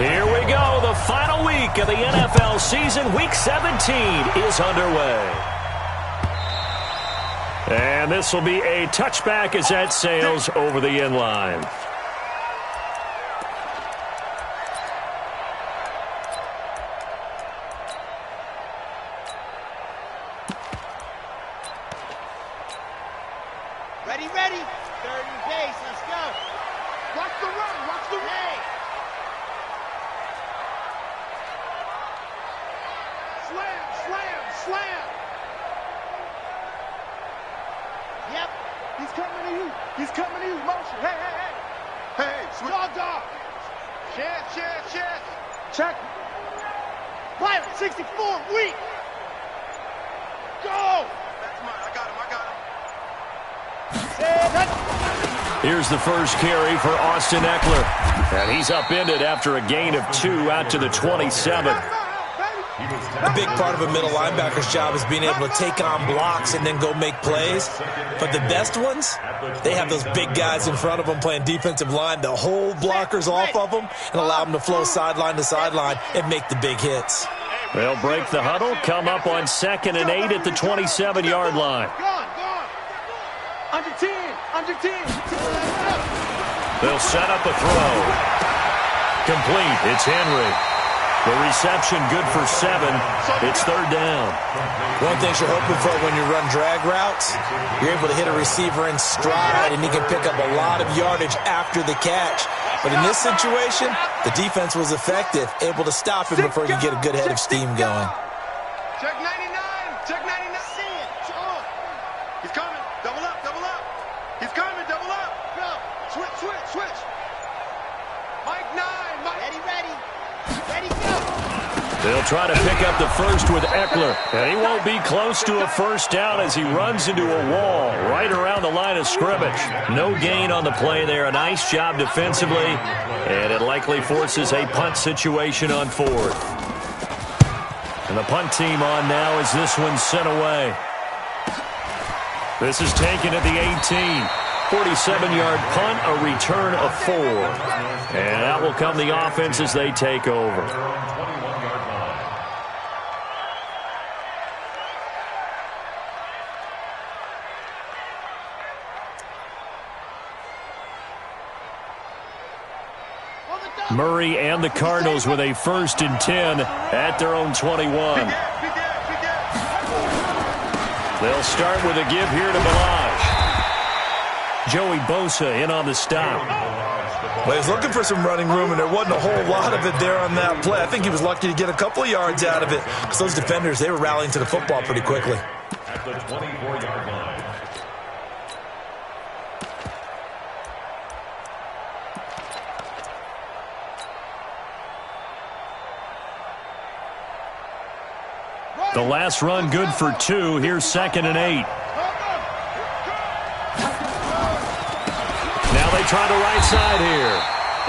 Here we go. The final week of the NFL season. Week 17 is underway. And this will be a touchback as that sails over the end line. Ready, ready. Third and base. Let's go. Watch the run. Watch the run. Slam, slam, slam. Yep. He's coming to you. He's coming to you. Motion. Hey, hey, hey. Hey, switch. Dog, dog. Chance. Check. Fire. 64. Weak. Go. That's mine. I got him. Here's the first carry for Austin Eckler. And he's upended after a gain of 2 out to the 27. A big part of a middle linebacker's job is being able to take on blocks and then go make plays. But the best ones, they have those big guys in front of them playing defensive line to hold blockers off of them and allow them to flow sideline to sideline and make the big hits. They'll break the huddle, come up on 2nd and 8 at the 27-yard line. Under 10. They'll set up a throw. Complete. It's Henry. The reception good for 7. It's 3rd down. One thing you're hoping for when you run drag routes, you're able to hit a receiver in stride, and he can pick up a lot of yardage after the catch. But in this situation, the defense was effective, able to stop him before he could get a good head of steam going. Check 99. Check 99. See it. He's coming. Double up. He's coming. Double up. Go. Switch. Mike 9. Ready. Ready, go. They'll try to pick up the first with Eckler. And he won't be close to a first down as he runs into a wall right around the line of scrimmage. No gain on the play there. A nice job defensively. And it likely forces a punt situation on 4th. And the punt team on now as this one's sent away. This is taken at the 18. 47-yard punt, a return of 4. And out will come the offense as they take over. Murray and the Cardinals with a 1st and 10 at their own 21. They'll start with a give here to Balaj. Joey Bosa in on the stop. Well, he was looking for some running room, and there wasn't a whole lot of it there on that play. I think he was lucky to get a couple of yards out of it because those defenders, they were rallying to the football pretty quickly. At the 24-yard line. The last run good for 2. Here's 2nd and 8. Now they try the right side here.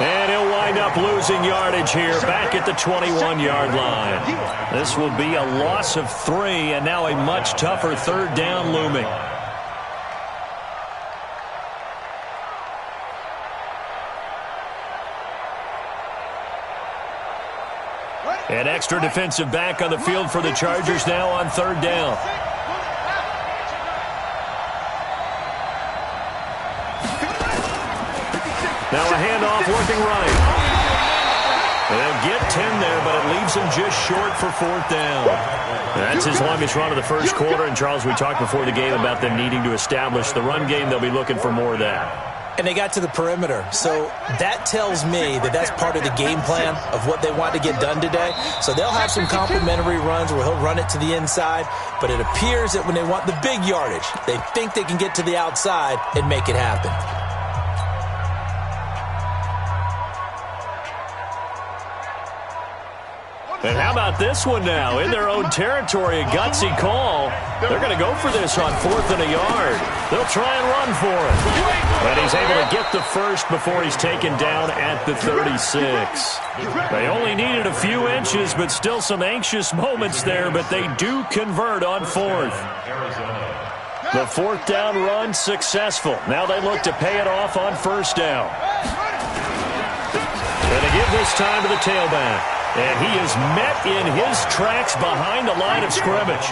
And he'll wind up losing yardage here back at the 21-yard line. This will be a loss of 3 and now a much tougher 3rd down looming. An extra defensive back on the field for the Chargers now on 3rd down. Now a handoff working right. They'll get 10 there, but it leaves them just short for 4th down. That's his longest run of the first quarter. And, Charles, we talked before the game about them needing to establish the run game. They'll be looking for more of that. And they got to the perimeter. So that tells me that that's part of the game plan of what they want to get done today. So they'll have some complimentary runs where he'll run it to the inside. But it appears that when they want the big yardage, they think they can get to the outside and make it happen. And how about this one now? In their own territory, a gutsy call. They're going to go for this on 4th and a yard. They'll try and run for it. But he's able to get the first before he's taken down at the 36. They only needed a few inches, but still some anxious moments there. But they do convert on 4th. The 4th down run successful. Now they look to pay it off on 1st down. And they give this time to the tailback. And he is met in his tracks behind the line of scrimmage.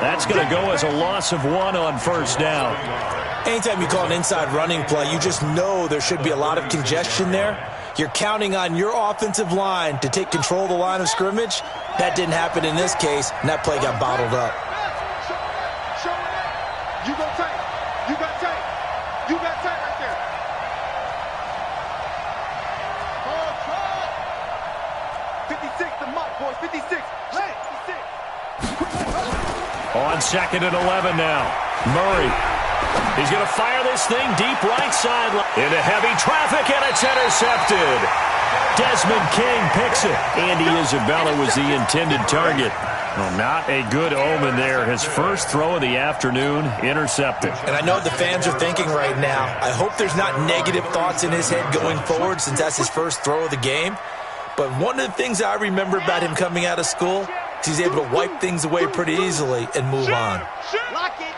That's going to go as a loss of 1 on first down. Anytime you call an inside running play, you just know there should be a lot of congestion there. You're counting on your offensive line to take control of the line of scrimmage. That didn't happen in this case, and that play got bottled up. You go tight. You got tight. You got tight right there. Call. 56, the mark, boys. 56. Hey, 56. On 2nd and 11 now. Murray. He's going to fire this thing deep right sideline. Into heavy traffic, and it's intercepted. Desmond King picks it. Andy Isabella was the intended target. Well, not a good omen there. His first throw of the afternoon, intercepted. And I know what the fans are thinking right now. I hope there's not negative thoughts in his head going forward since that's his first throw of the game. But one of the things I remember about him coming out of school is he's able to wipe things away pretty easily and move on. Lock it.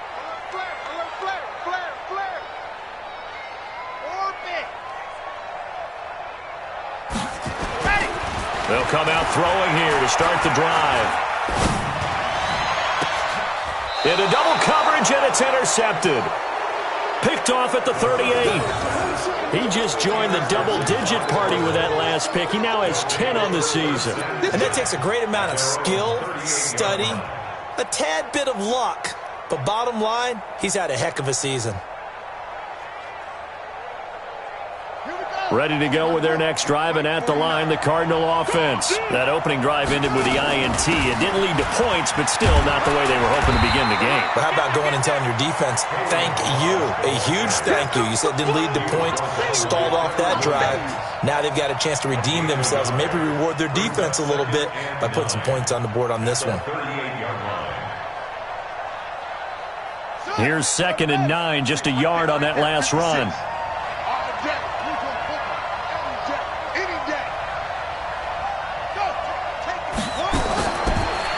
They'll come out throwing here to start the drive. Into double coverage, and it's intercepted. Picked off at the 38. He just joined the double-digit party with that last pick. He now has 10 on the season. And that takes a great amount of skill, study, a tad bit of luck. But bottom line, he's had a heck of a season. Ready to go with their next drive, and at the line, the Cardinal offense. That opening drive ended with the INT. It didn't lead to points, but still not the way they were hoping to begin the game. But how about going and telling your defense, thank you, a huge thank you. You said it didn't lead to points, stalled off that drive. Now they've got a chance to redeem themselves and maybe reward their defense a little bit by putting some points on the board on this one. Here's 2nd and 9, just a yard on that last run.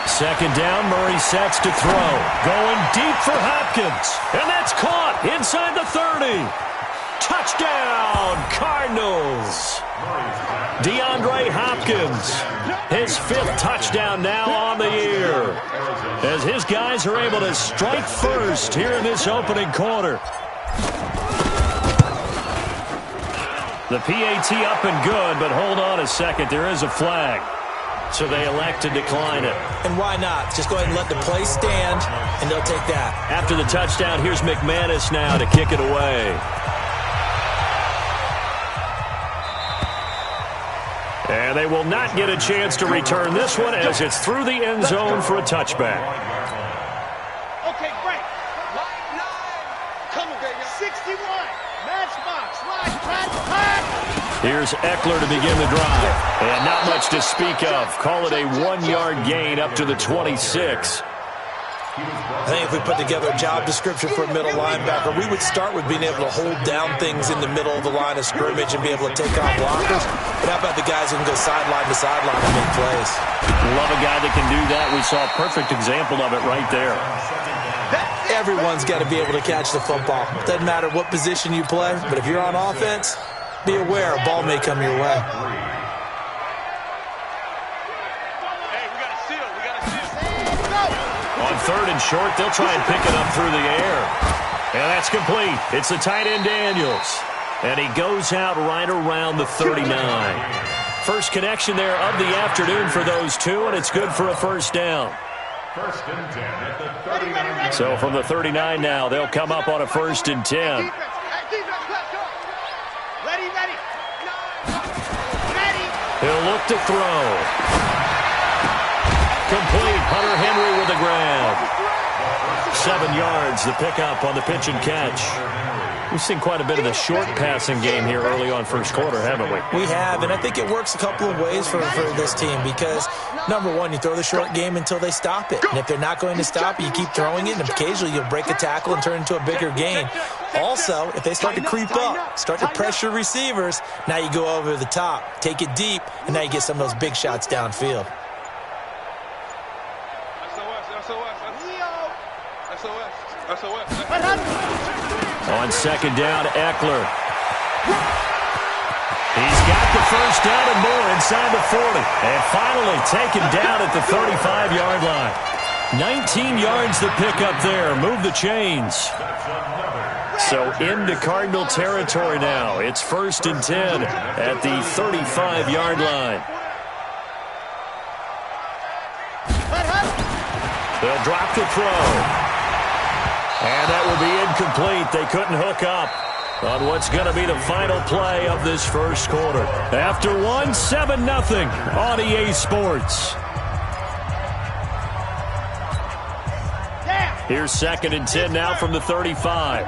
Second down, Murray sets to throw. Going deep for Hopkins. And that's caught inside the 30. Touchdown, Cardinals. DeAndre Hopkins, his 5th touchdown now on the year, as his guys are able to strike first here in this opening quarter. The PAT up and good, but hold on a second. There is a flag. So they elect to decline it. And why not? Just go ahead and let the play stand, and they'll take that. After the touchdown, here's McManus now to kick it away. And they will not get a chance to return this one as it's through the end zone for a touchback. Okay, great. Line 9. Come on, baby. 61. Matchbox. Line, track. Here's Eckler to begin the drive. And not much to speak of. Call it a 1-yard gain up to the 26. I think if we put together a job description for a middle linebacker, we would start with being able to hold down things in the middle of the line of scrimmage and be able to take on blockers. But how about the guys who can go sideline to sideline and make plays? Love a guy that can do that. We saw a perfect example of it right there. Everyone's got to be able to catch the football. Doesn't matter what position you play, but if you're on offense, be aware a ball may come your way. Hey, we got to seal. We got to seal. On 3rd and short, they'll try and pick it up through the air. And that's complete. It's the tight end Daniels. And he goes out right around the 39. First connection there of the afternoon for those two, and it's good for a first down. 1st and 10 at the 39. So from the 39 now, they'll come up on a 1st and 10. He'll look to throw. Complete. Hunter Henry with the grab. 7 yards, the pickup on the pitch and catch. We've seen quite a bit of the short passing game here early on first quarter, haven't we? We have, and I think it works a couple of ways for this team because, number one, you throw the short game until they stop it. And if they're not going to stop it, you keep throwing it, and occasionally you'll break a tackle and turn into a bigger gain. Also, if they start to creep up, start to pressure receivers, now you go over the top, take it deep, and now you get some of those big shots downfield. On 2nd down, Eckler. He's got the first down and more inside the 40. And finally taken down at the 35-yard line. 19 yards to pick up there. Move the chains. So into Cardinal territory now. It's 1st and 10 at the 35-yard line. They'll drop the throw. And that will be incomplete. They couldn't hook up on what's going to be the final play of this first quarter. After 7-0 on EA Sports. Here's 2nd and 10 now from the 35.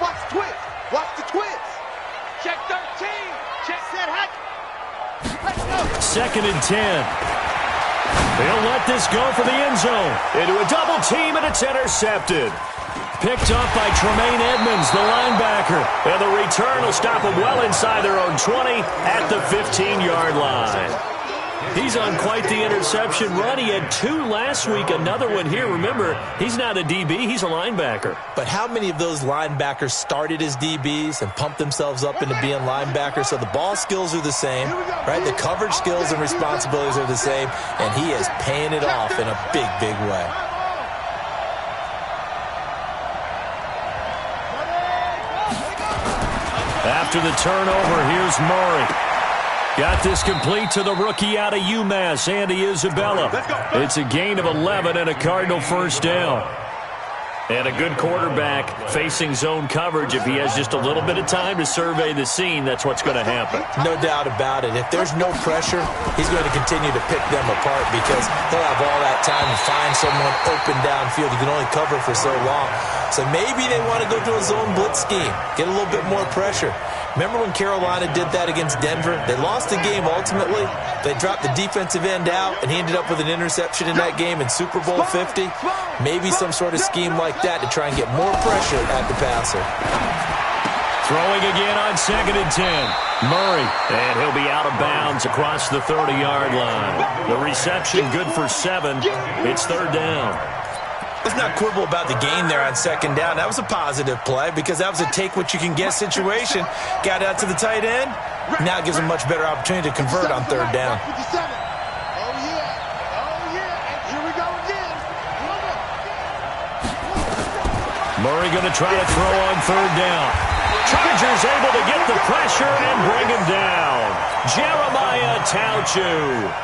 Watch the twist. Watch the twist. Check 13. Check set hack. Let's go. 2nd and 10. They'll let this go for the end zone. Into a double team, and it's intercepted. Picked up by Tremaine Edmonds, the linebacker. And the return will stop them well inside their own 20 at the 15-yard line. He's on quite the interception run. He had 2 last week, another one here. Remember, he's not a DB, he's a linebacker. But how many of those linebackers started as DBs and pumped themselves up into being linebackers? So the ball skills are the same, right? The coverage skills and responsibilities are the same, and he is paying it off in a big, big way. After the turnover, here's Murray. Got this complete to the rookie out of UMass, Andy Isabella. It's a gain of 11 and a Cardinal first down. And a good quarterback facing zone coverage. If he has just a little bit of time to survey the scene, that's what's going to happen. No doubt about it. If there's no pressure, he's going to continue to pick them apart because he'll have all that time to find someone open downfield. He can only cover for so long. So maybe they want to go to a zone blitz scheme, get a little bit more pressure. Remember when Carolina did that against Denver? They lost the game ultimately. They dropped the defensive end out, and he ended up with an interception in that game in Super Bowl 50. Maybe some sort of scheme like that to try and get more pressure at the passer. Throwing again on 2nd and 10. Murray, and he'll be out of bounds across the 30-yard line. The reception good for 7. It's 3rd down. Let's not quibble about the gain there on 2nd down. That was a positive play because that was a take-what-you-can-get situation. Got out to the tight end. Now it gives him a much better opportunity to convert on 3rd down. Oh, yeah. Oh, yeah. And here we go again. Murray going to try to throw on 3rd down. Chargers able to get the pressure and bring him down. Jeremiah Tauchu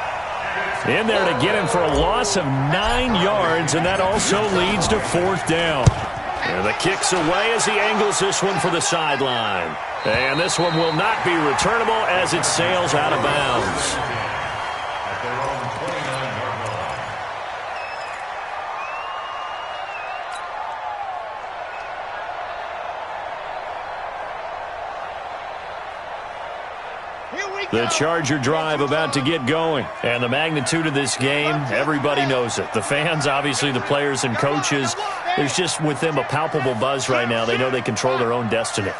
in there to get him for a loss of 9 yards, and that also leads to 4th down. And the kick's away as he angles this one for the sideline. And this one will not be returnable as it sails out of bounds. The Charger drive about to get going. And the magnitude of this game, everybody knows it. The fans, obviously the players and coaches, there's just with them a palpable buzz right now. They know they control their own destiny.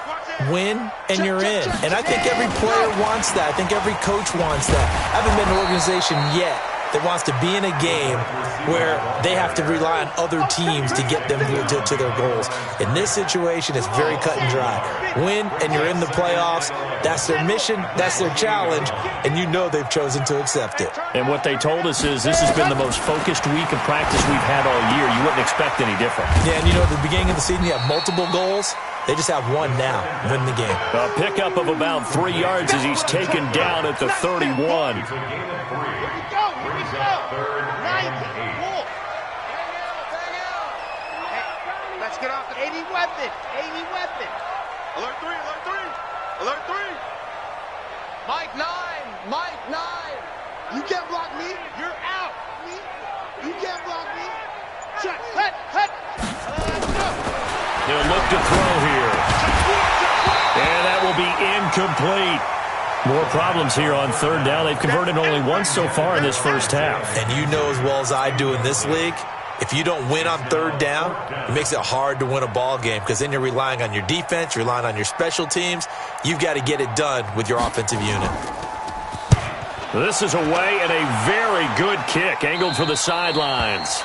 Win, and you're in. And I think every player wants that. I think every coach wants that. I haven't been in an organization yet that wants to be in a game where they have to rely on other teams to get them to their goals. In this situation, it's very cut and dry. Win, and you're in the playoffs. That's their mission. That's their challenge. And you know they've chosen to accept it. And what they told us is this has been the most focused week of practice we've had all year. You wouldn't expect any different. Yeah, and you know, at the beginning of the season, you have multiple goals. They just have one now. Win the game. A pickup of about 3 yards as he's taken down at the 31. Let's get off. 80 weapon. 80 weapon. Alert 3. Alert 3. Alert 3. Mike 9. Mike 9. You can't block me. You're out. Me. You can't block me. Check. Hut. Hut. They'll look to throw here. And that will be incomplete. More problems here on 3rd down. They've converted only once so far in this first half. And you know as well as I do in this league, if you don't win on 3rd down, it makes it hard to win a ball game because then you're relying on your defense, you're relying on your special teams. You've got to get it done with your offensive unit. This is away and a very good kick, angled for the sidelines.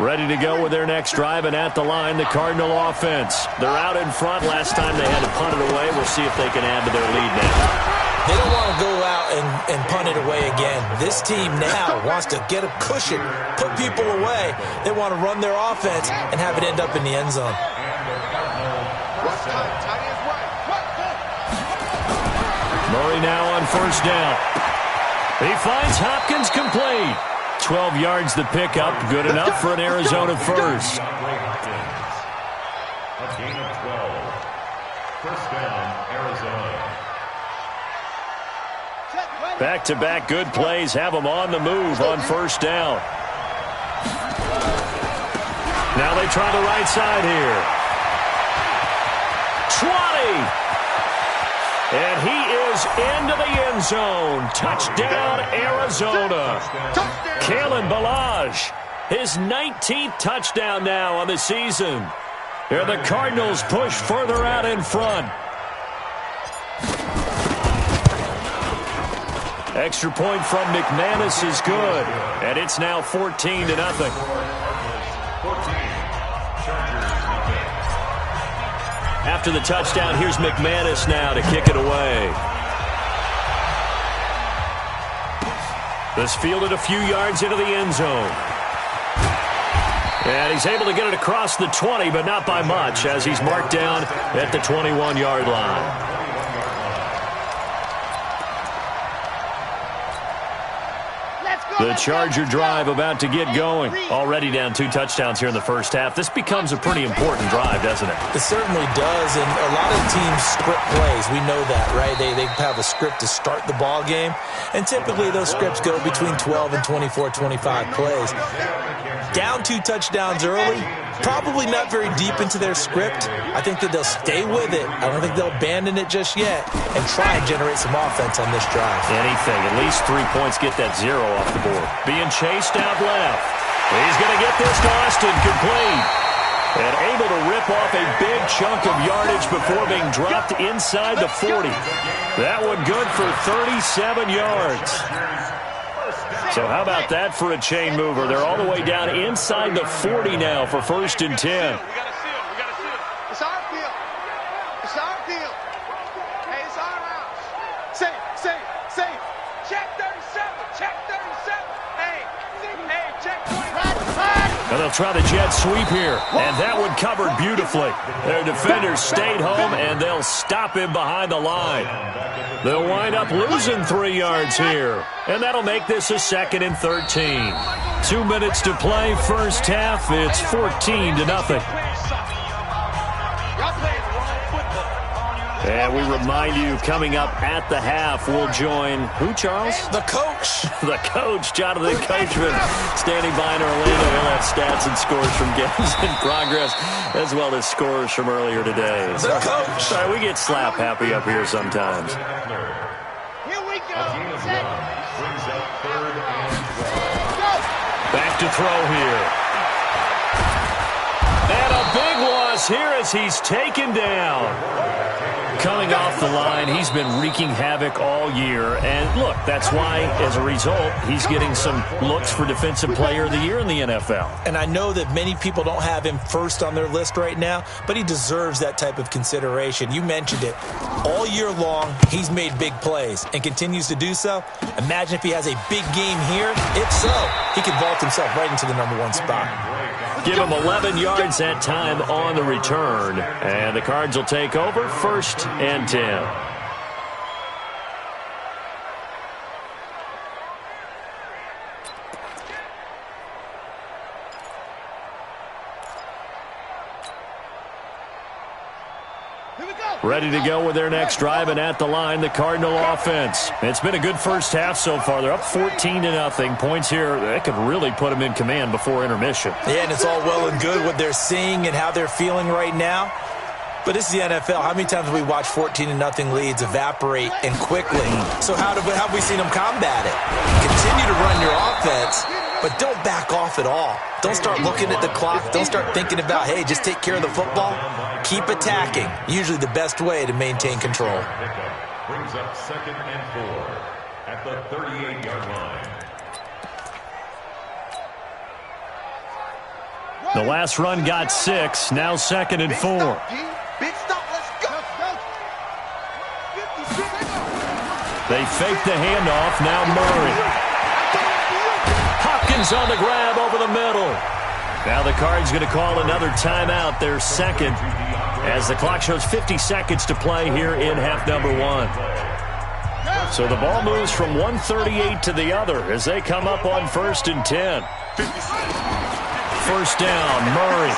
Ready to go with their next drive, and at the line, the Cardinal offense. They're out in front. Last time they had to punt it away. We'll see if they can add to their lead now. They don't want to go out and punt it away again. This team now wants to get a cushion, put people away. They want to run their offense and have it end up in the end zone. Murray now on first down. He finds Hopkins complete. 12 yards the pickup. Good enough for an Arizona first. A gain of 12. First down, Arizona. Back-to-back good plays have them on the move on first down. Now they try the right side here. 20. And he is into the end zone. Touchdown, Arizona. Kalen Ballage, his 19th touchdown now on the season. Here the Cardinals push further out in front. Extra point from McManus is good. And it's now 14-0. After the touchdown, here's McManus now to kick it away. This fielded a few yards into the end zone. And he's able to get it across the 20, but not by much, as he's marked down at the 21-yard line. The Charger drive about to get going. Already down 2 touchdowns here in the first half. This becomes a pretty important drive, doesn't it? It certainly does, and a lot of teams script plays. We know that, right? They have a script to start the ball game, and typically those scripts go between 12 and 24, 25 plays. Down 2 touchdowns early, probably not very deep into their script. I think that they'll stay with it. I don't think they'll abandon it just yet and try and generate some offense on this drive. Anything, at least 3 points, get that 0 off the board. Being chased out left. He's going to get this to Austin complete. And able to rip off a big chunk of yardage before being dropped inside the 40. That one good for 37 yards. So how about that for a chain mover? They're all the way down inside the 40 now for 1st and 10. We got to seal it. We got to seal it. It's our field. It's our field. Hey, it's our house. Safe. Check 37. Check 37. Hey, check 25. Now they'll try the jet sweep here. And that one covered beautifully. Their defenders stayed home, and they'll stop him behind the line. They'll wind up losing 3 yards here. And that'll make this a 2nd and 13. 2 minutes to play, first half. It's 14-0. And we remind you, coming up at the half, we'll join who, Charles? The coach. The coach, Jonathan Coachman, standing by in Orlando. He'll have stats and scores from games in progress, as well as scores from earlier today. The coach. Sorry, we get slap happy up here sometimes. Here we go. Back to throw here. And a big loss here as he's taken down. Coming off the line, he's been wreaking havoc all year. And look, that's why, as a result, he's getting some looks for Defensive Player of the Year in the NFL. And I know that many people don't have him first on their list right now, but he deserves that type of consideration. You mentioned it. All year long, he's made big plays and continues to do so. Imagine if he has a big game here. If so, he could vault himself right into the #1 spot. Give him 11 yards that time on the return. And the Cards will take over, 1st and 10. Ready to go with their next drive, and at the line, the Cardinal offense. It's been a good first half so far. They're up 14-0. Points here, that could really put them in command before intermission. Yeah, and it's all well and good what they're seeing and how they're feeling right now. But this is the NFL. How many times have we watched 14-0 leads evaporate and quickly? So how have we seen them combat it? Continue to run your offense, but don't back off at all. Don't start looking at the clock. Don't start thinking about, hey, just take care of the football. Keep attacking. Usually the best way to maintain control. Brings up 2nd and 4 at the 38-yard line. The last run got 6. Now 2nd and 4. Big stop. Let's go. They fake the handoff. Now Murray. Hopkins on the grab over the middle. Now the Cards going to call another timeout, their 2nd, as the clock shows 50 seconds to play here in half number 1. So the ball moves from 138 to the other as they come up on 1st and 10. First down, Murray.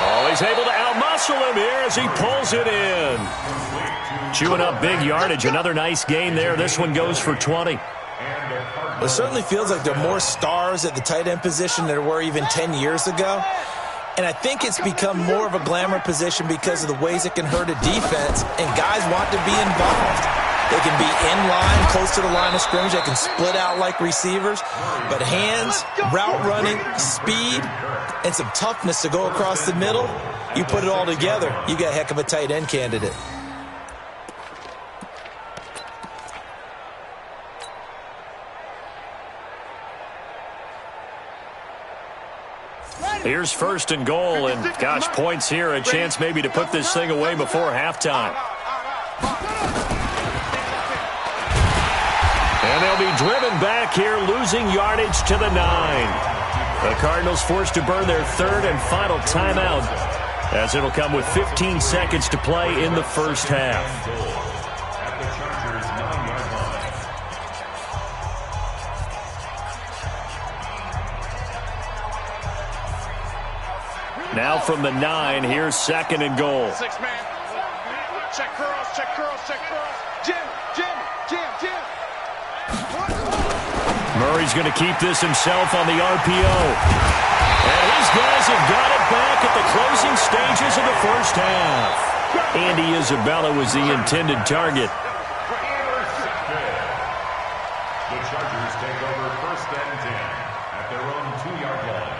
Oh, he's able to outmuscle him here as he pulls it in. Chewing up big yardage. Another nice gain there. This one goes for 20. It certainly feels like there are more stars at the tight end position than there were even 10 years ago. And I think it's become more of a glamour position because of the ways it can hurt a defense, and guys want to be involved. They can be in line, close to the line of scrimmage. They can split out like receivers. But hands, route running, speed, and some toughness to go across the middle, you put it all together, you got a heck of a tight end candidate. Here's 1st and goal, and gosh, points here, a chance maybe to put this thing away before halftime. And they'll be driven back here, losing yardage to the 9. The Cardinals forced to burn their 3rd and final timeout, as it'll come with 15 seconds to play in the first half. Now from the 9, here's 2nd and goal. 6-man. Check curls, check curls, check curls. Jim. Murray's going to keep this himself on the RPO. And his guys have got it back at the closing stages of the first half. Andy Isabella was the intended target. The Chargers take over 1st and 10 at their own 2-yard line.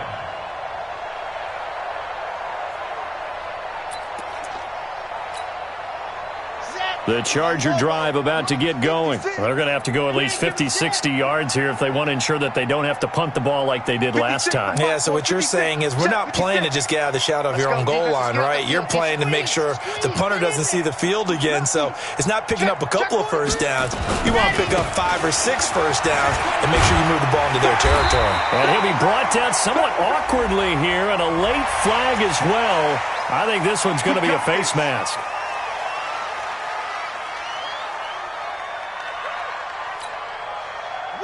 The Charger drive about to get going. They're going to have to go at least 50, 60 yards here if they want to ensure that they don't have to punt the ball like they did last time. Yeah, so what you're saying is we're not playing to just get out of the shadow of your own goal line, right? You're playing to make sure the punter doesn't see the field again. So it's not picking up a couple of first downs. You want to pick up 5 or 6 first downs and make sure you move the ball into their territory. And he'll be brought down somewhat awkwardly here, and a late flag as well. I think this one's going to be a face mask.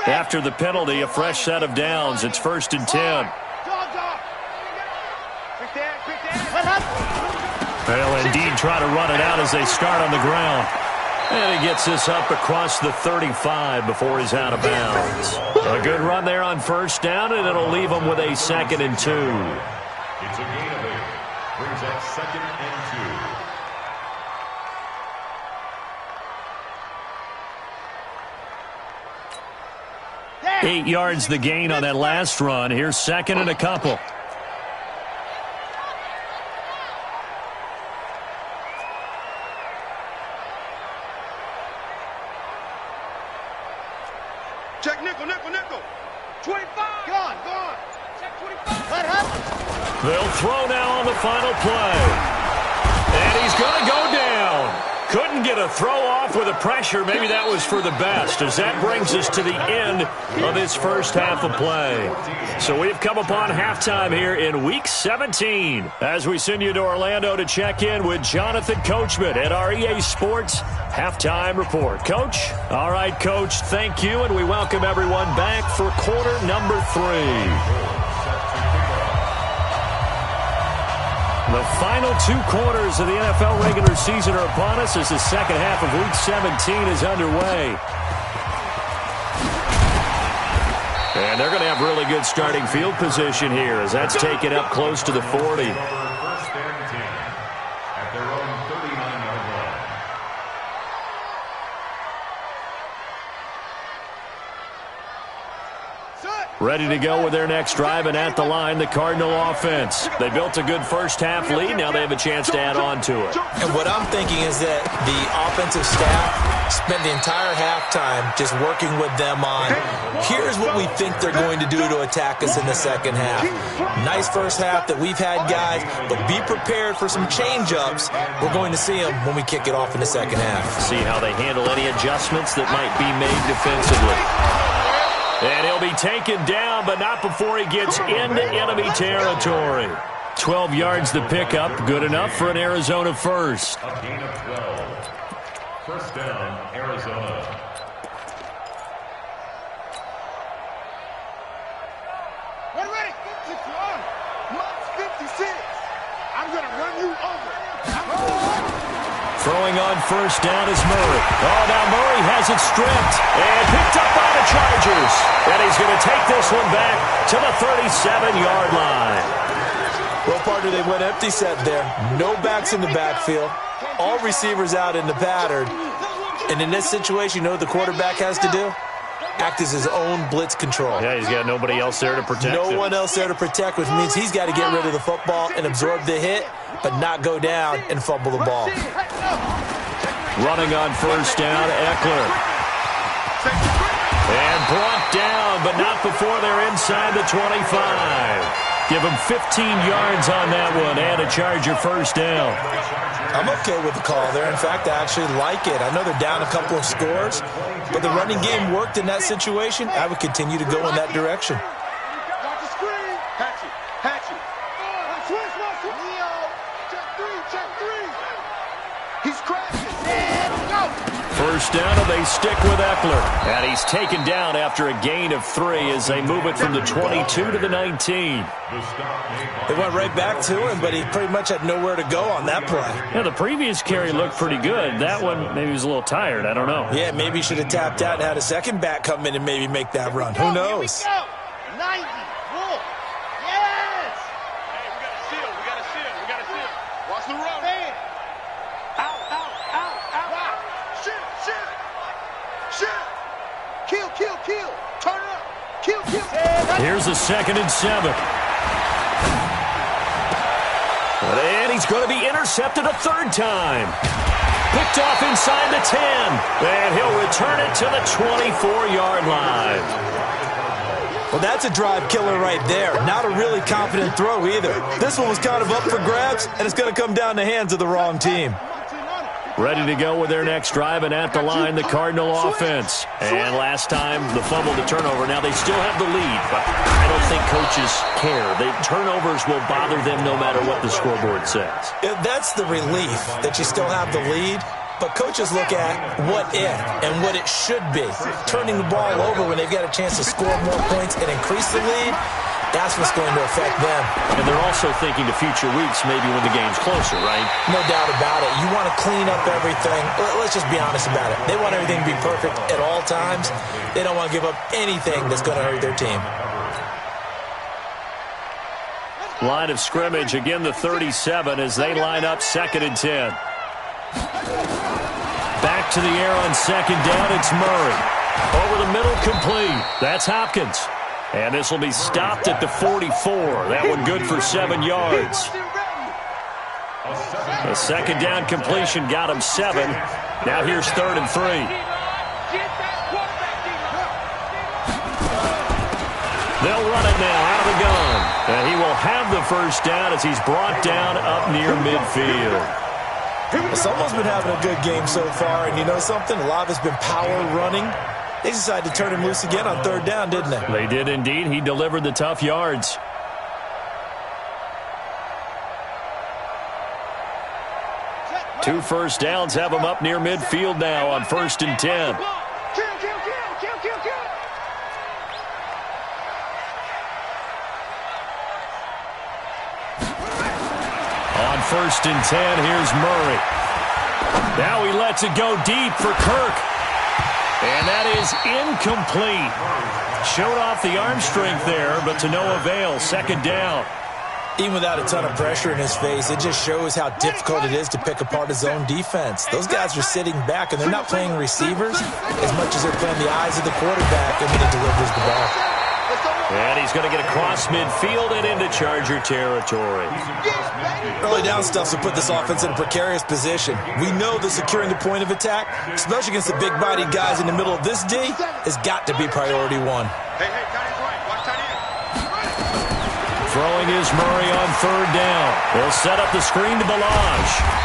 After the penalty, a fresh set of downs. It's 1st and 10. They'll indeed try to run it out as they start on the ground. And he gets this up across the 35 before he's out of bounds. A good run there on 1st down, and it'll leave him with a 2nd and 2. It's a gain of 8. Brings up 2nd and 2. 8 yards the gain on that last run. Here's 2nd and a couple. Check nickel. 25. Gone. Check 25. What happened? They'll throw now on the final play. And he's going to go down. Couldn't get a throw off with the pressure. Maybe that was for the best, as that brings us to the end of this first half of play. So we've come upon halftime here in Week 17 as we send you to Orlando to check in with Jonathan Coachman at our EA Sports Halftime Report. Coach? All right, Coach, thank you, and we welcome everyone back for quarter number 3. The final 2 quarters of the NFL regular season are upon us as the second half of Week 17 is underway. And they're going to have really good starting field position here as that's taken up close to the 40. 1st and 10 at their own 39-yard line. Ready to go with their next drive, and at the line, the Cardinal offense. They built a good first-half lead. Now they have a chance to add on to it. And what I'm thinking is that the offensive staff spent the entire halftime just working with them on, here's what we think they're going to do to attack us in the second half. Nice first half that we've had, guys, but be prepared for some change-ups. We're going to see them when we kick it off in the second half. See how they handle any adjustments that might be made defensively. And he'll be taken down, but not before he gets into enemy territory. 12 yards to pick up. Good enough for an Arizona first. A gain of 12. First down, Arizona. We're ready. 51. March 56. I'm going to run you over. Throwing on first down is Murray. Oh, now Murray has it stripped and picked up by the Chargers. And he's going to take this one back to the 37-yard line. Well, partner, they went empty set there. No backs in the backfield. All receivers out in the pattern. And in this situation, you know what the quarterback has to do? Act as his own blitz control. Yeah, he's got nobody else there to protect him. No one else there to protect, which means he's got to get rid of the football and absorb the hit, but not go down and fumble the ball. Running on first down, Eckler. And brought down, but not before they're inside the 25. Give him 15 yards on that one and a Charger first down. I'm okay with the call there. In fact, I actually like it. I know they're down a couple of scores, but the running game worked in that situation. I would continue to go in that direction. Watch the screen. Hatchet. Hatchet. Switch, check three. He's crashing. Go. First down, and they stick with Eckler. And he's taken down after a gain of 3 as they move it from the 22 to the 19. They went right back to him, but he pretty much had nowhere to go on that play. Yeah, the previous carry looked pretty good. That one, maybe he was a little tired. I don't know. Yeah, maybe he should have tapped out and had a second back come in and maybe make that run. Who knows? 90. Whoa. Yes. Hey, we got to seal. We got to seal. Watch the road. Man. Out. Shit. Kill. Turn it up. Kill. Here's a 2nd and 7. And he's going to be intercepted a third time. Picked off inside the 10. And he'll return it to the 24-yard line. Well, that's a drive killer right there. Not a really confident throw either. This one was kind of up for grabs, and it's going to come down the hands of the wrong team. Ready to go with their next drive, and at the line, the Cardinal offense. And last time, the fumble to turnover. Now, they still have the lead, but I don't think coaches care. The turnovers will bother them no matter what the scoreboard says. Yeah, that's the relief that you still have the lead. But coaches look at what if and what it should be. Turning the ball over when they've got a chance to score more points and increase the lead, that's what's going to affect them. And they're also thinking to future weeks, maybe when the game's closer, right? No doubt about it. You want to clean up everything. Let's just be honest about it. They want everything to be perfect at all times. They don't want to give up anything that's going to hurt their team. Line of scrimmage, again the 37 as they line up 2nd and 10. Back to the air on 2nd down, it's Murray. Over the middle, complete. That's Hopkins. And this will be stopped at the 44. That one good for 7 yards. The 2nd down completion got him 7. Now here's 3rd and 3. They'll run it now out of the gun. And he will have the first down as he's brought down up near midfield. Well, someone's been having a good game so far, and you know something? A lot of it's been power running. They decided to turn him loose again on 3rd down, didn't they? They did indeed. He delivered the tough yards. Two first downs have him up near midfield now on 1st and 10. On 1st and 10, here's Murray. Now he lets it go deep for Kirk. And that is incomplete. Showed off the arm strength there, but to no avail. 2nd down. Even without a ton of pressure in his face, it just shows how difficult it is to pick apart his own defense. Those guys are sitting back, and they're not playing receivers as much as they're playing the eyes of the quarterback and when he delivers the ball. And he's going to get across midfield and into Charger territory. Early down stuff will put this offense in a precarious position. We know that securing the point of attack, especially against the big-bodied guys in the middle of this D, has got to be priority one. Hey, tight end's right. Watch tight end. Throwing is Murray on third down. They'll set up the screen to Balaj.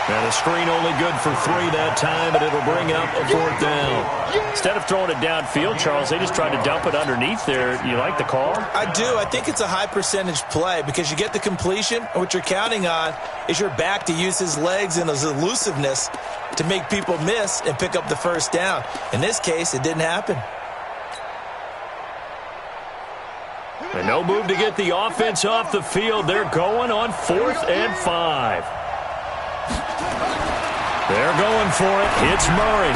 And the screen only good for 3 that time, and it'll bring up a 4th down. Instead of throwing it downfield, Charles, they just tried to dump it underneath there. You like the call? I do. I think it's a high-percentage play because you get the completion, and what you're counting on is your back to use his legs and his elusiveness to make people miss and pick up the first down. In this case, it didn't happen. And no move to get the offense off the field. They're going on 4th and 5. They're going for it. It's Murray.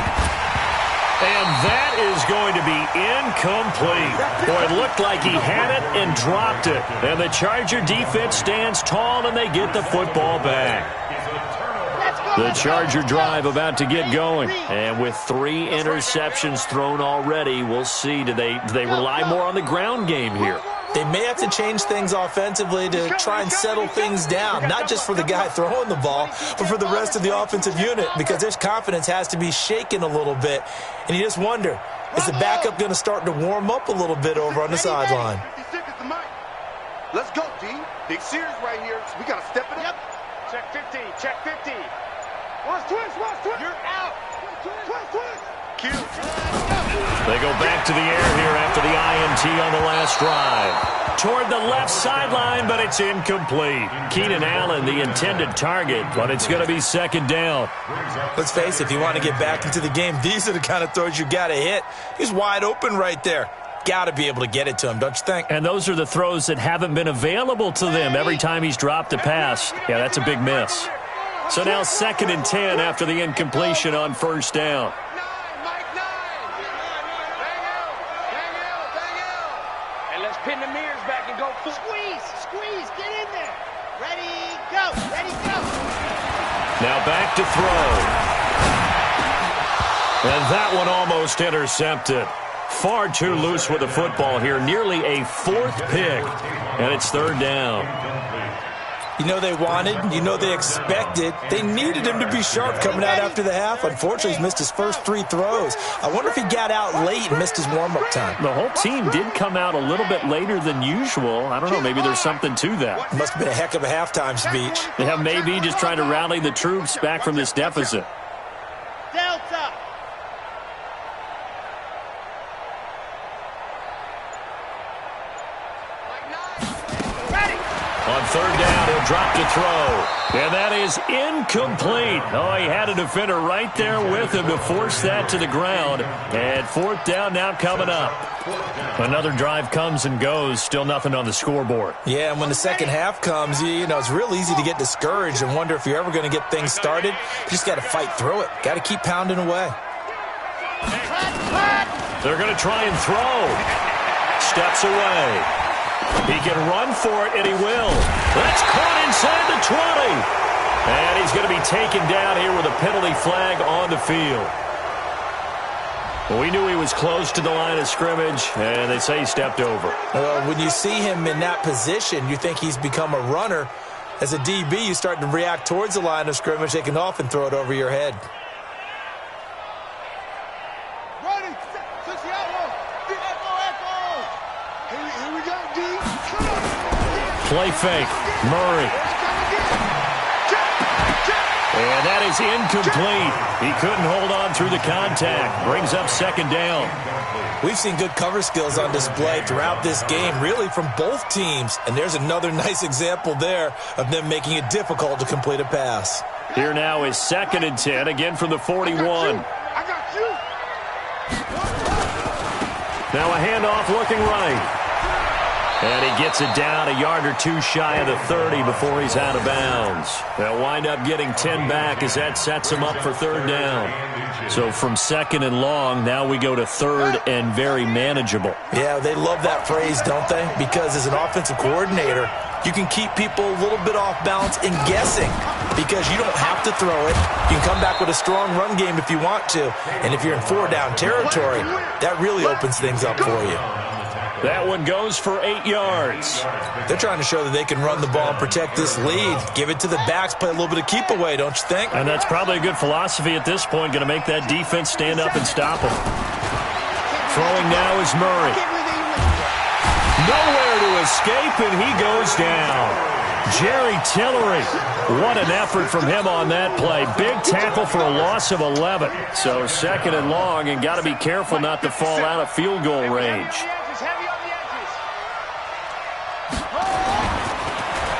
And that is going to be incomplete. Boy, it looked like he had it and dropped it. And the Charger defense stands tall, and they get the football back. The Charger drive about to get going. And with 3 interceptions thrown already, we'll see. Do they rely more on the ground game here? They may have to change things offensively to try and settle things down, not just for the guy throwing the ball, but for the rest of the offensive unit, because their confidence has to be shaken a little bit. And you just wonder, is the backup going to start to warm up a little bit over on the sideline? Let's go, D. Big series right here. So we got to step it up. Check 50. Check 50. Watch twist. You're out. Twist. Kill. They go back to the air here after the INT on the last drive. Toward the left sideline, but it's incomplete. Keenan Allen, the intended target, but it's going to be 2nd down. Let's face it, if you want to get back into the game, these are the kind of throws you got to hit. He's wide open right there. Got to be able to get it to him, don't you think? And those are the throws that haven't been available to them every time he's dropped a pass. Yeah, that's a big miss. So now 2nd and 10 after the incompletion on 1st down. Pin the mirrors back and go full. Squeeze, get in there. Ready, go. Now back to throw. And that one almost intercepted. Far too loose with the football here. Nearly a 4th pick. And it's 3rd down. You know they wanted, you know they expected. They needed him to be sharp coming out after the half. Unfortunately, he's missed his first 3 throws. I wonder if he got out late and missed his warm-up time. The whole team did come out a little bit later than usual. I don't know, maybe there's something to that. Must have been a heck of a halftime speech. Yeah, maybe just trying to rally the troops back from this deficit. Delta. On 3rd down, he'll drop to throw. And that is incomplete. Oh, he had a defender right there with him to force that to the ground. And 4th down now coming up. Another drive comes and goes. Still nothing on the scoreboard. Yeah, and when the second half comes, you know, it's real easy to get discouraged and wonder if you're ever going to get things started. You just got to fight through it. Got to keep pounding away. They're going to try and throw. Steps away. He can run for it, and he will. That's caught inside the 20. And he's going to be taken down here with a penalty flag on the field. Well, we knew he was close to the line of scrimmage, and they say he stepped over. Well, when you see him in that position, you think he's become a runner. As a DB, you start to react towards the line of scrimmage. They can often throw it over your head. Play fake. Murray. And that is incomplete. He couldn't hold on through the contact. Brings up 2nd down. We've seen good cover skills on display throughout this game, really from both teams. And there's another nice example there of them making it difficult to complete a pass. Here now is 2nd and 10, again from the 41. I got you. Now a handoff looking right. And he gets it down a yard or 2 shy of the 30 before he's out of bounds. They'll wind up getting 10 back as that sets him up for 3rd down. So from 2nd and long, now we go to 3rd and very manageable. Yeah, they love that phrase, don't they? Because as an offensive coordinator, you can keep people a little bit off balance and guessing because you don't have to throw it. You can come back with a strong run game if you want to. And if you're in 4-down territory, that really opens things up for you. That one goes for 8 yards. They're trying to show that they can run the ball and protect this lead. Give it to the backs, play a little bit of keep away, don't you think? And that's probably a good philosophy at this point, going to make that defense stand up and stop them. Throwing now is Murray. Nowhere to escape, and he goes down. Jerry Tillery, what an effort from him on that play. Big tackle for a loss of 11. So 2nd and long, and got to be careful not to fall out of field goal range.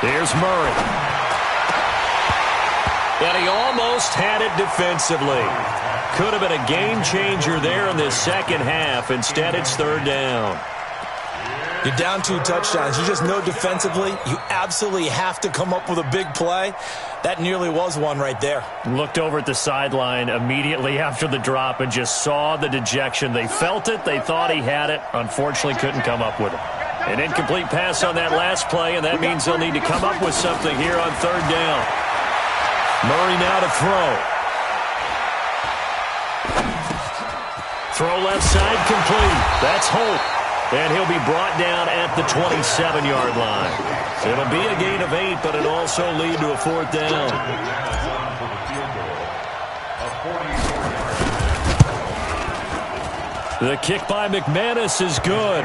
Here's Murray. And he almost had it defensively. Could have been a game changer there in this second half. Instead, it's 3rd down. You're down 2 touchdowns. You just know defensively you absolutely have to come up with a big play. That nearly was one right there. Looked over at the sideline immediately after the drop and just saw the dejection. They felt it. They thought he had it. Unfortunately, couldn't come up with it. An incomplete pass on that last play, and that means they'll need to come up with something here on 3rd down. Murray now to throw. Throw left side complete. That's Hope. And he'll be brought down at the 27-yard line. It'll be a gain of 8, but it'll also lead to a 4th down. The kick by McManus is good.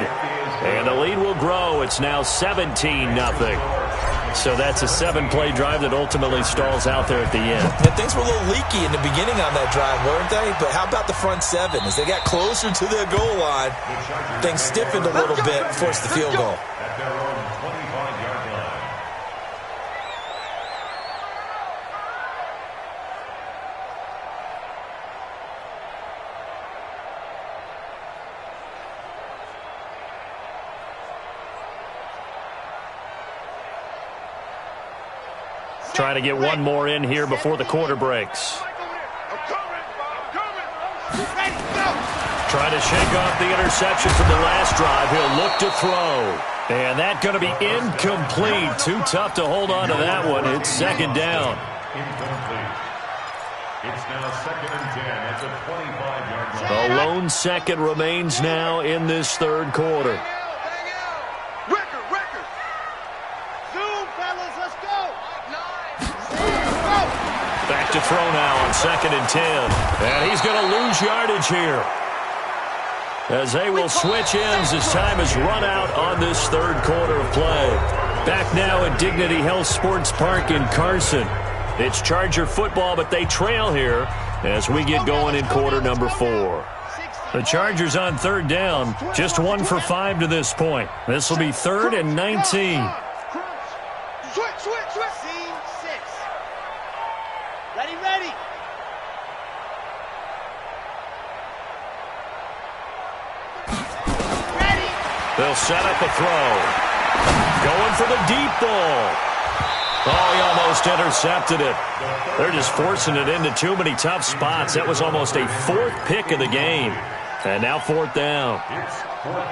And the lead will grow. It's now 17-0. So that's a 7-play drive that ultimately stalls out there at the end. And things were a little leaky in the beginning on that drive, weren't they? But how about the front 7? As they got closer to their goal line, things stiffened a little bit, forced the field goal. At their own 25-yard line. Trying to get one more in here before the quarter breaks. Trying to shake off the interception from the last drive. He'll look to throw. And that's going to be incomplete. Too tough to hold on to that one. It's 2nd down. Incomplete. It's now 2nd and 10 at the 25-yard line. A lone second remains now in this 3rd quarter. Back to throw now on 2nd and 10. And he's going to lose yardage here, as they will switch ends as time has run out on this 3rd quarter of play. Back now at Dignity Health Sports Park in Carson. It's Charger football, but they trail here as we get going in quarter number 4. The Chargers on 3rd down, just 1 for 5 to this point. This will be 3rd and 19. Ready. They'll set up a throw. Going for the deep ball. Oh, he almost intercepted it. They're just forcing it into too many tough spots. That was almost a 4th pick of the game. And now 4th down.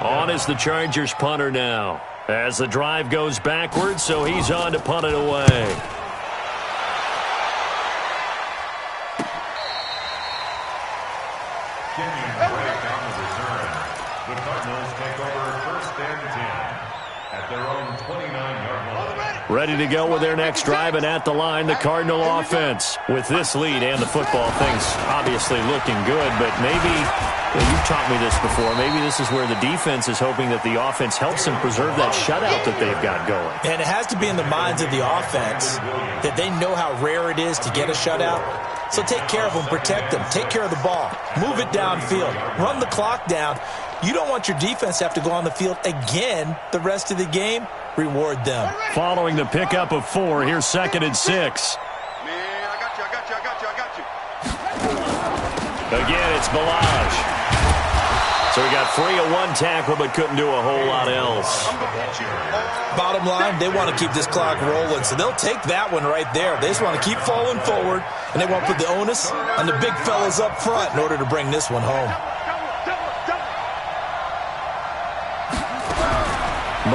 On is the Chargers punter now, as the drive goes backwards, so he's on to punt it away. The Cardinals take over 1st and 10 at their own 29-yard line. Ready to go with their next drive, and at the line, the Cardinal offense. With this lead and the football, things obviously looking good, but maybe, you've taught me this before, maybe this is where the defense is hoping that the offense helps them preserve that shutout that they've got going. And it has to be in the minds of the offense that they know how rare it is to get a shutout. So take care of them, protect them, take care of the ball, move it downfield, run the clock down. You don't want your defense to have to go on the field again the rest of the game. Reward them. Following the pickup of 4, here's 2nd and 6. Man, I got you. Again, it's Balaj. So he got free of 1 tackle, but couldn't do a whole lot else. Bottom line, they want to keep this clock rolling, so they'll take that one right there. They just want to keep falling forward, and they want to put the onus on the big fellas up front in order to bring this one home.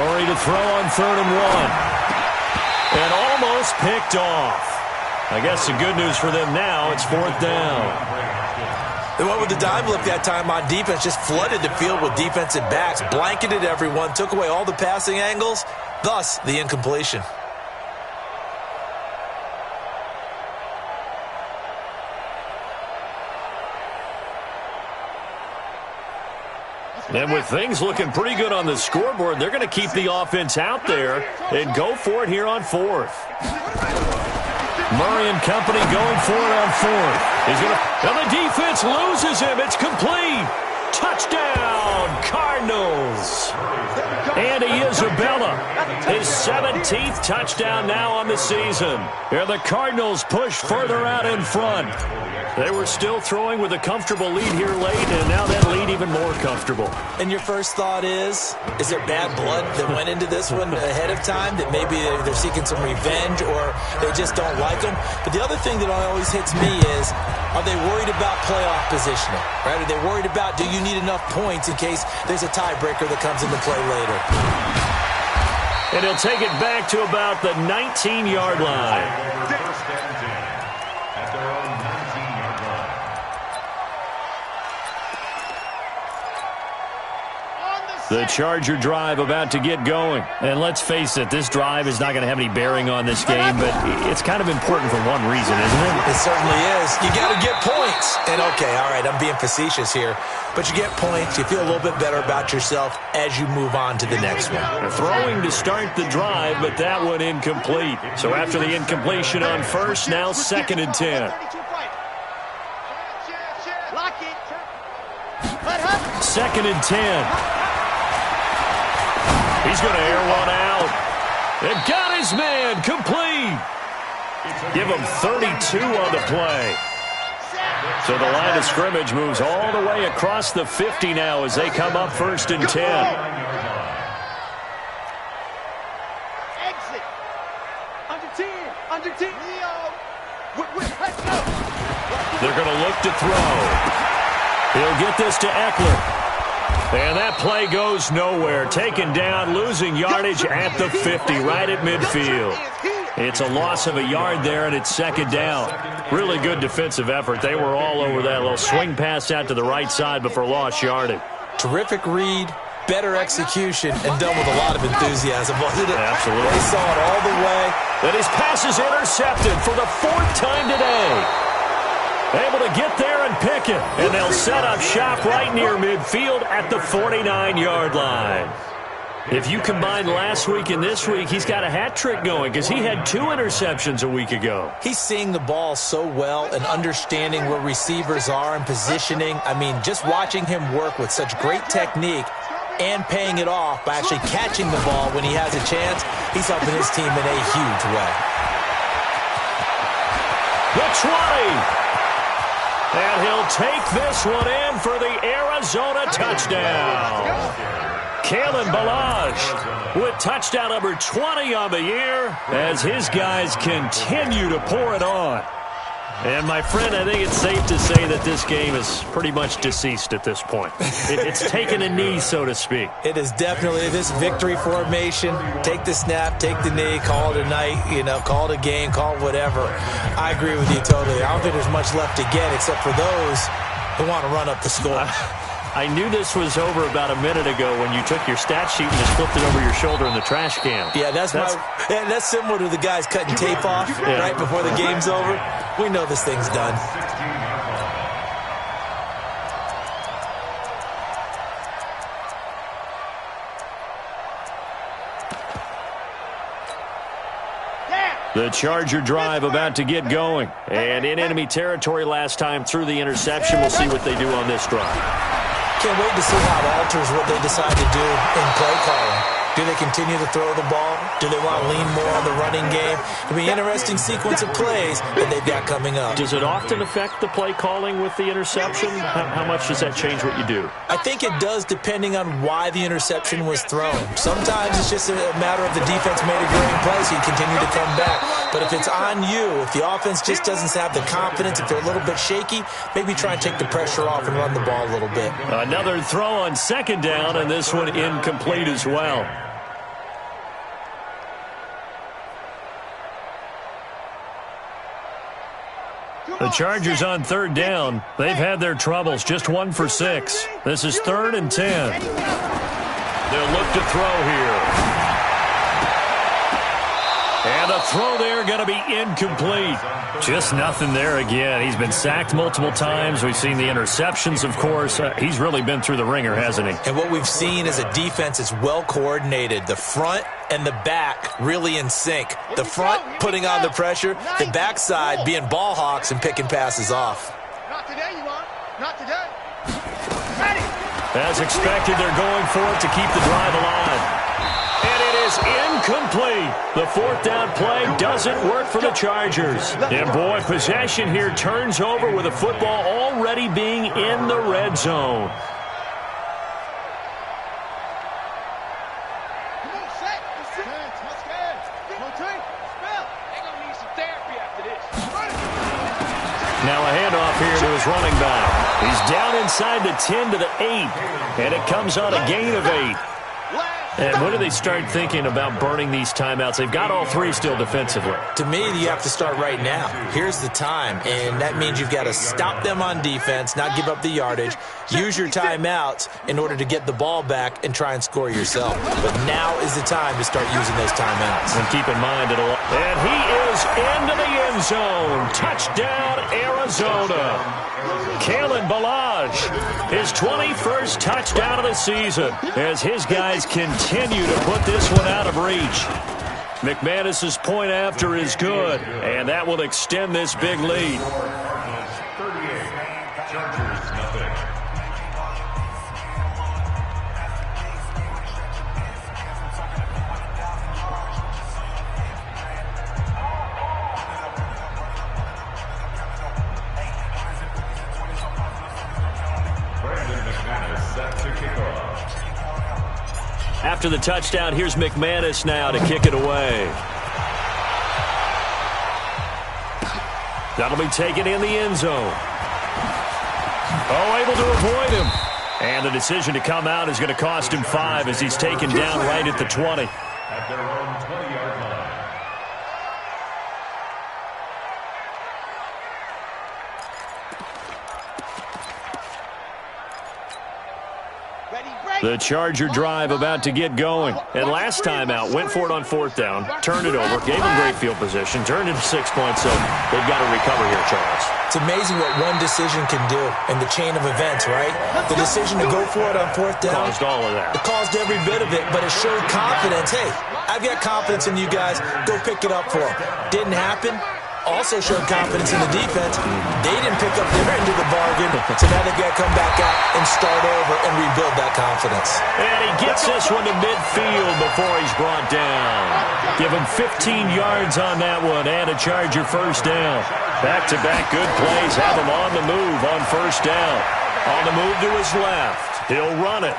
Murray to throw on 3rd and 1. And almost picked off. I guess the good news for them now, it's 4th down. They went with the dime look that time on defense, just flooded the field with defensive backs, blanketed everyone, took away all the passing angles, thus the incompletion. And with things looking pretty good on the scoreboard, they're going to keep the offense out there and go for it here on fourth. Murray and company going for it on fourth. And the defense loses him. It's complete. Touchdown, Cardinals. Andy Isabella, his 17th touchdown now on the season. And the Cardinals push further out in front. They were still throwing with a comfortable lead here late, and now that lead even more comfortable. And your first thought is there bad blood that went into this one ahead of time, that maybe they're seeking some revenge or they just don't like them? But the other thing that always hits me is, are they worried about playoff positioning? Right? Are they worried about, do you need enough points in case there's a tiebreaker that comes into play later? And he'll take it back to about the 19-yard line. First and 10 at their own 19-yard line. The Charger drive about to get going. And let's face it, this drive is not going to have any bearing on this game, but it's kind of important for one reason, isn't it? It certainly is. You got to get points. And okay, all right, I'm being facetious here, but you get points, you feel a little bit better about yourself as you move on to the next one. Throwing to start the drive, but that one incomplete. So after the incompletion on first, now 2nd and 10. Lock it. 2nd and 10. He's going to air one out. And got his man complete. Give him 32 on the play. So the line of scrimmage moves all the way across the 50 now as they come up 1st and 10. Exit. Under 10. Leo. Let's go. They're going to look to throw. He'll get this to Eckler. And that play goes nowhere. Taken down, losing yardage at the 50, right at midfield. It's a loss of a yard there, and it's 2nd down. Really good defensive effort. They were all over that little swing pass out to the right side before lost yardage. Terrific read, better execution, and done with a lot of enthusiasm, wasn't it? Absolutely. They saw it all the way. And his pass is intercepted for the 4th time today. Able to get there and pick it. And they'll set up shop right near midfield at the 49-yard line. If you combine last week and this week, he's got a hat trick going because he had 2 interceptions a week ago. He's seeing the ball so well and understanding where receivers are and positioning. I mean, just watching him work with such great technique and paying it off by actually catching the ball when he has a chance, he's helping his team in a huge way. The 20. And he'll take this one in for the Arizona touchdown. Kalen Ballage with touchdown number 20 on the year as his guys continue to pour it on. And, my friend, I think it's safe to say that this game is pretty much deceased at this point. It's taken a knee, so to speak. It is definitely this victory formation. Take the snap, take the knee, call it a night, call it a game, call it whatever. I agree with you totally. I don't think there's much left to get except for those who want to run up the score. I knew this was over about a minute ago when you took your stat sheet and just flipped it over your shoulder in the trash can. Yeah, that's similar to the guys cutting tape off right before the game's over. We know this thing's done. The Charger drive about to get going. And in enemy territory last time through the interception. We'll see what they do on this drive. Can't wait to see how it alters what they decide to do in play calling. Do they continue to throw the ball? Do they want to lean more on the running game? It'll be an interesting sequence of plays that they've got coming up. Does it often affect the play calling with the interception? How much does that change what you do? I think it does depending on why the interception was thrown. Sometimes it's just a matter of the defense made a great play, so you continue to come back. But if it's on you, if the offense just doesn't have the confidence, if they're a little bit shaky, maybe try and take the pressure off and run the ball a little bit. Another throw on 2nd down, and this one incomplete as well. The Chargers on third down. They've had their troubles, just 1 for 6. This is 3rd and 10. They'll look to throw here. And the throw there going to be incomplete. Just nothing there again. He's been sacked multiple times. We've seen the interceptions, of course. He's really been through the ringer, hasn't he? And what we've seen is a defense that's well coordinated. The front and the back really in sync. The front putting on the pressure, the backside being ball hawks and picking passes off. Not today, you want? Not today. As expected, they're going for it to keep the drive alive. And it is incomplete. The 4th down play doesn't work for the Chargers. And, boy, possession here turns over with the football already being in the red zone. Come on, set. Let's go. Come on, team. Spell. They're going to need some therapy after this. Now a handoff here to his running back. He's down inside the 10 to the 8. And it comes on a gain of 8. And when do they start thinking about burning these timeouts? They've got all 3 still defensively. To me, you have to start right now. Here's the time, and that means you've got to stop them on defense, not give up the yardage, use your timeouts in order to get the ball back and try and score yourself. But now is the time to start using those timeouts. And keep in mind, and he is into the end zone. Touchdown, Arizona. Kalen Ballage, his 21st touchdown of the season, as his guys continue to put this one out of reach. McManus's point after is good, and that will extend this big lead. 38, Chargers nothing. After the touchdown, here's McManus now to kick it away. That'll be taken in the end zone. Oh, able to avoid him. And the decision to come out is going to cost him 5 as he's taken down right at the 20. At their own 20-yard line. The Charger drive about to get going. And last time out, went for it on 4th down, turned it over, gave them great field position, turned it to 6 points, so they've got to recover here, Charles. It's amazing what one decision can do in the chain of events, right? The decision to go for it on 4th down. Caused all of that. It caused every bit of it, but it showed confidence. Hey, I've got confidence in you guys. Go pick it up for them. Didn't happen. Also showed confidence in the defense. They didn't pick up their end of the bargain, so now they've got to come back out and start over and rebuild that confidence. And he gets this one to midfield before he's brought down. Give him 15 yards on that one and a Charger 1st down. Back-to-back good plays have him on the move on 1st down. On the move to his left. He'll run it.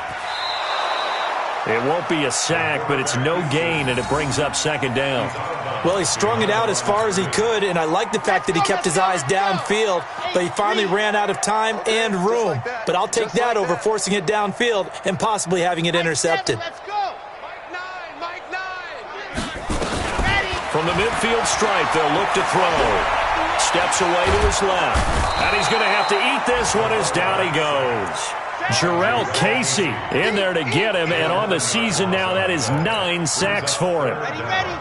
It won't be a sack, but it's no gain, and it brings up 2nd down. Well, he strung it out as far as he could, and I like the fact that he kept his eyes downfield, but he finally ran out of time and room. But I'll take that over forcing it downfield and possibly having it intercepted. Let's go. Mike 9. From the midfield stripe, they'll look to throw. Steps away to his left. And he's going to have to eat this one as down he goes. Jarrell Casey in there to get him, and on the season now, that is 9 sacks for him.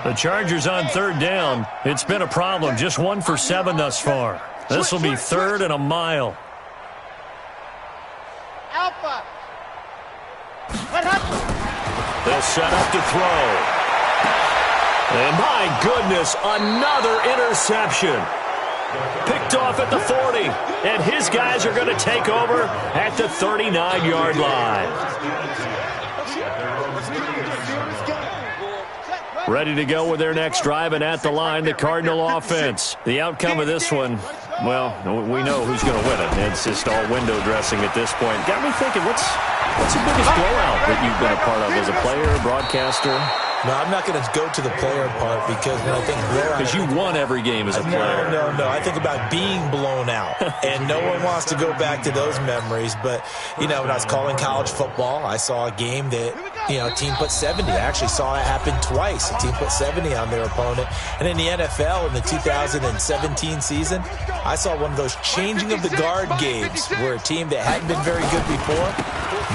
The Chargers on 3rd down. It's been a problem, just 1 for 7 thus far. This will be 3rd and a mile. Alpha. They'll set up to throw. And my goodness, another interception. Picked off at the 40, and his guys are going to take over at the 39-yard line. Ready to go with their next drive, and at the line, the Cardinal offense. The outcome of this one, well, we know who's going to win it. It's just all window dressing at this point. Got me thinking, what's the biggest blowout that you've been a part of as a player, broadcaster? No, I'm not going to go to the player part because when I think blowout... Because you won every game as a player. No. I think about being blown out. And no one wants to go back to those memories. But, you know, when I was calling college football, I saw a game that, you know, a team put 70. I actually saw it happen twice. A team put 70 on their opponent. And in the NFL, in the 2017 season, I saw one of those changing of the guard games where a team that hadn't been very good before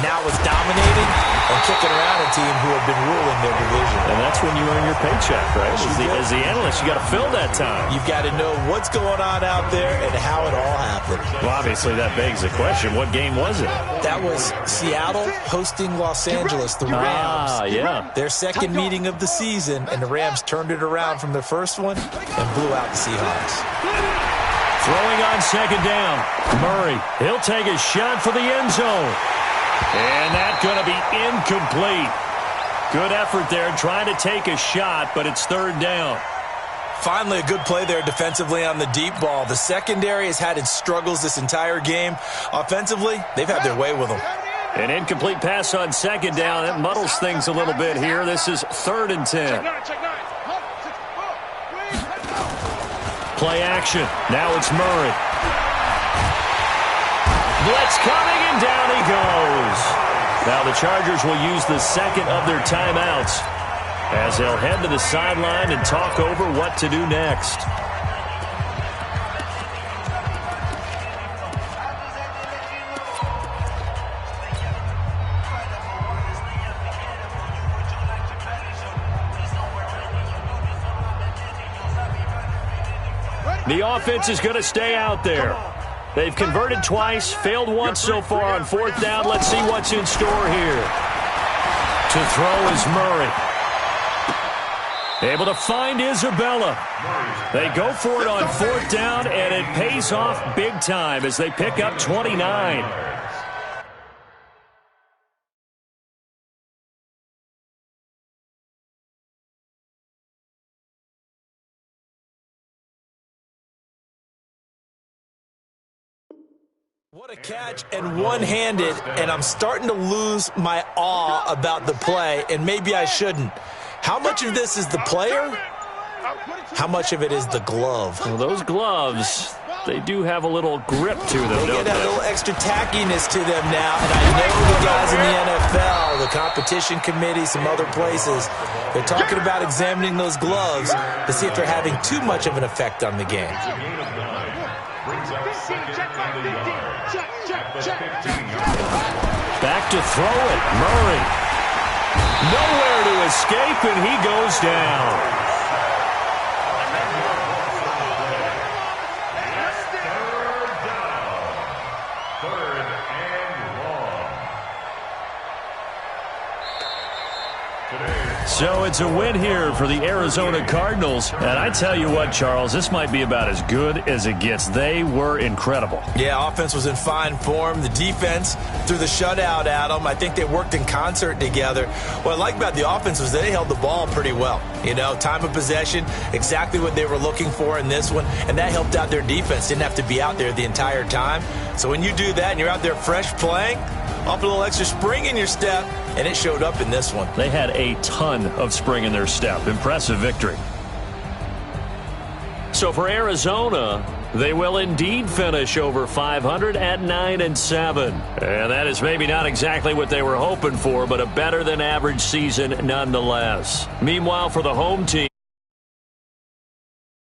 now was dominating and kicking around a team who had been ruling their division. And that's when you earn your paycheck, right? As the analyst, you got to fill that time. You've got to know what's going on out there and how it all happened. Well, obviously, that begs the question, what game was it? That was Seattle hosting Los Angeles, the Rams. Yeah. Their second meeting of the season, and the Rams turned it around from their first one and blew out the Seahawks. Throwing on second down. Murray, he'll take a shot for the end zone. And that's going to be incomplete. Good effort there trying to take a shot, but it's third down. Finally, a good play there defensively on the deep ball. The secondary has had its struggles this entire game. Offensively, they've had their way with them. An incomplete pass on second down. That muddles things a little bit here. This is 3rd and 10. Play action. Now it's Murray. Blitz coming, and down he goes. Now the Chargers will use the second of their timeouts as they'll head to the sideline and talk over what to do next. The offense is going to stay out there. They've converted twice, failed once so far on 4th down. Let's see what's in store here. To throw is Murray. Able to find Isabella. They go for it on 4th down, and it pays off big time as they pick up 29. What a catch, and one-handed, and I'm starting to lose my awe about the play, and maybe I shouldn't. How much of this is the player? How much of it is the glove? Well, those gloves, they do have a little grip to them, don't they? They get a little extra tackiness to them now, and I know the guys in the NFL, the competition committee, some other places, they're talking about examining those gloves to see if they're having too much of an effect on the game. Back to throw it. Murray. Nowhere to escape, and he goes down. So it's a win here for the Arizona Cardinals. And I tell you what, Charles, this might be about as good as it gets. They were incredible. Yeah, offense was in fine form. The defense threw the shutout at them. I think they worked in concert together. What I like about the offense was they held the ball pretty well. You know, time of possession, exactly what they were looking for in this one. And that helped out their defense. Didn't have to be out there the entire time. So when you do that and you're out there fresh playing, off a little extra spring in your step, and it showed up in this one. They had a ton of spring in their step. Impressive victory. So for Arizona, they will indeed finish over 500 at 9-7. And that is maybe not exactly what they were hoping for, but a better than average season nonetheless. Meanwhile, for the home team,